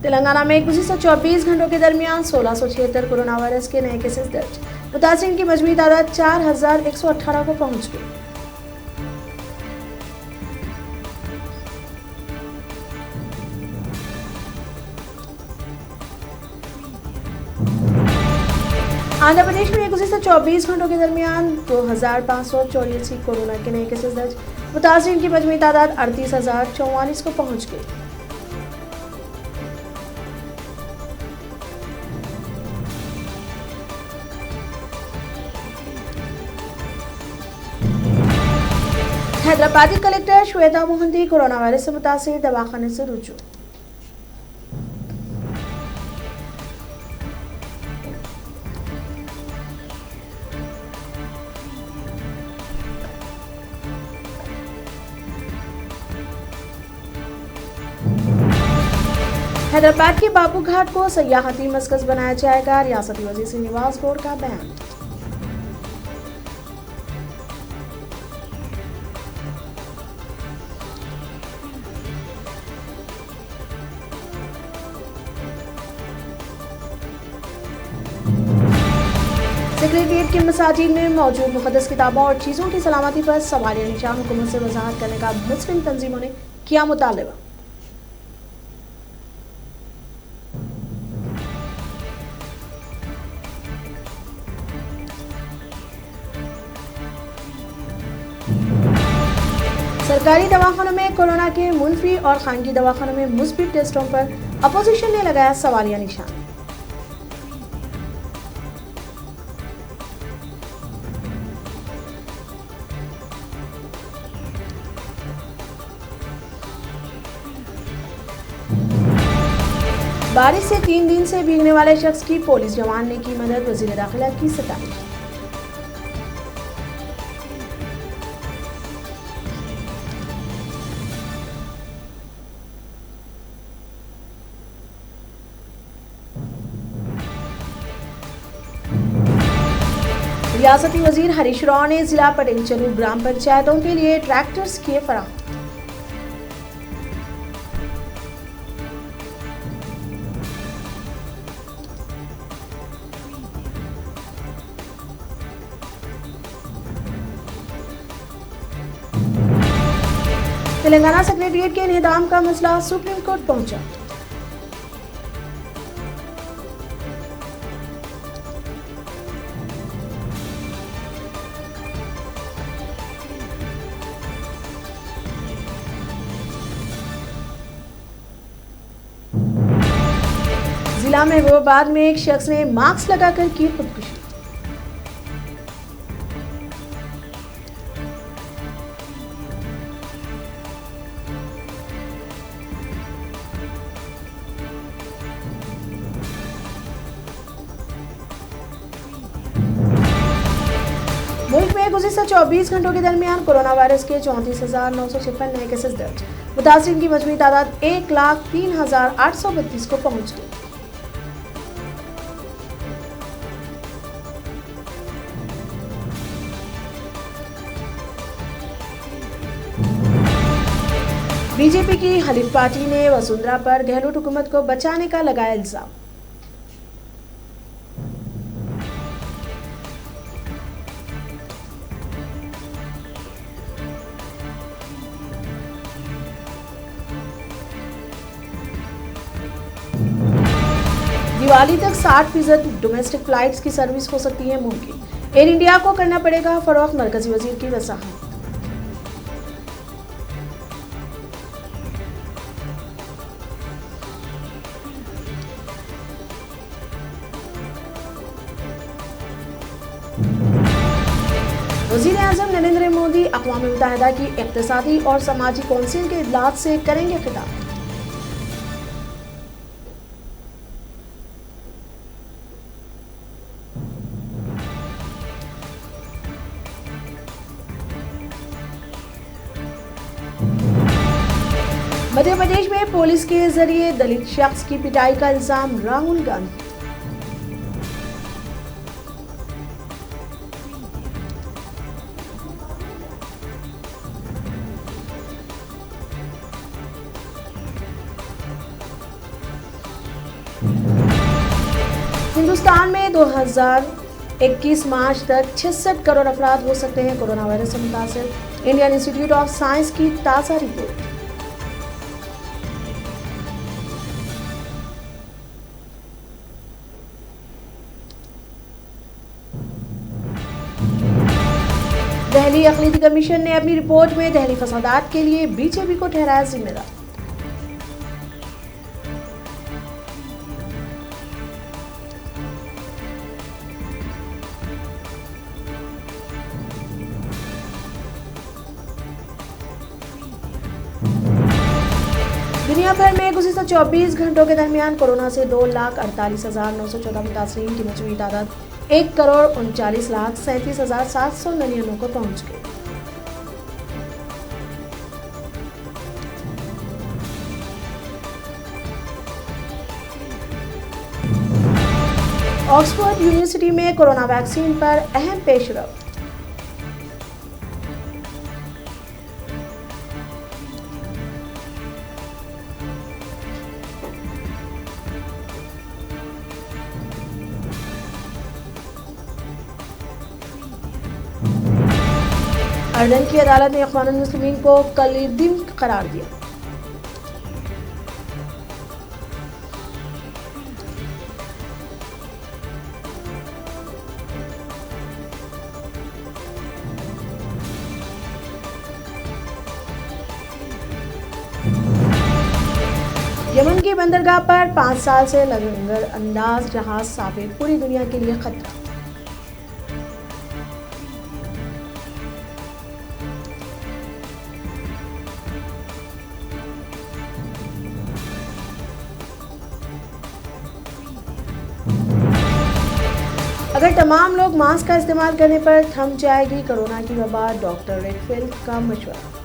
तेलंगाना में गुज़िश्ता 24 घंटों के दरमियान 1676 कोरोना वायरस के नए केसेस दर्ज। मुतासिरीन की मजमूई तादाद 4118 को पहुंच गई। आंध्र प्रदेश में गुज़िश्ता 24 घंटों के दरमियान 2584 कोरोना के नए केसेस दर्ज। मुतासिरीन की मजमूई तादाद 38,044 को पहुंच गई। हैदराबाद की collector Shweta Mohanty corona virus से मुतासिर दवाखाने से रुजू। हैदराबाद के बाबू घाट को सयाहती मरकज बनाया जाएगा, रियासती वजीर श्रीनिवास गौड़ का बयान। सेक्रेटेरिएट के मसाजिद में मौजूद मुक़द्दस किताबों और चीज़ों की सलामती पर सवालिया निशान हुकूमत से वजाहत करने का मुस्लिम तंजीमों ने किया मुतालबा। सरकारी दवाखानों में कोरोना के मुनफी और खानगी दवाखानों में मुस्बित टेस्टों पर अपोजिशन ने लगाया सवालिया निशान। बारिश से 3 दिन से भीगने वाले शख्स की पुलिस जवान ने की मदद, वजीर दाखिला की सताइश। रियासती वजीर हरीश राव ने जिला पटेल चलू ग्राम पंचायतों के लिए ट्रैक्टर्स किए फराहम। तेलंगाना सेक्रेटेरिएट के इन्हदाम का मसला सुप्रीम कोर्ट पहुंचा। जिला महबूबाबाद में एक शख्स ने मास्क लगाकर की खुदकुशी। मुल्क में गुज़िश्ता 24 घंटों के दरमियान कोरोना वायरस के 34,956 नए केसेस दर्ज। मुतासिरीन की मजमूई तादाद 1,03,832 को पहुंच गई। बीजेपी की हलीफ पार्टी ने वसुंधरा पर गहलोत हुकूमत को बचाने का लगाया इल्जाम। दिवाली तक 60% डोमेस्टिक फ्लाइट्स की सर्विस हो सकती है मुमकिन, एयर इंडिया को करना पड़ेगा फरोख्त, मरकजी वजीर की वजाहत। वज़ीर आज़म नरेंद्र मोदी अक़वाम मुत्तहिदा की इक़्तिसादी और समाजी कौंसिल के इजलास से करेंगे खिताब। मध्य प्रदेश में पुलिस के जरिए दलित शख्स की पिटाई का इल्जाम, राहुल गांधी। हिंदुस्तान में 2021 मार्च तक 66 करोड़ अफराद हो सकते हैं कोरोना वायरस से मुतासिर। इंडियन इंस्टीट्यूट ऑफ साइंस की ताज़ा रिपोर्ट। दिल्ली अक़लीती कमीशन ने अपनी रिपोर्ट में दिल्ली फसादात के लिए बीजेपी को ठहराया जिम्मेदार। दुनिया भर में गुज़िश्ता 24 घंटों के दरमियान कोरोना से 2,48,914 मुतासरीन की मजमूई तादाद 1,39,37,799 को पहुंच गई। ऑक्सफोर्ड यूनिवर्सिटी में कोरोना वैक्सीन पर अहम पेशरफ। अर्दन की अदालत ने इख्वानुल मुस्लिमीन को कलीदिन करार दिया। यमन की बंदरगाह पर 5 साल से लंगर अंदाज जहाज साबित पूरी दुनिया के लिए खतरा। अगर तमाम लोग मास्क का इस्तेमाल करने पर थम जाएगी कोरोना की वबा, डॉक्टर रेडफील्ड का मशवरा।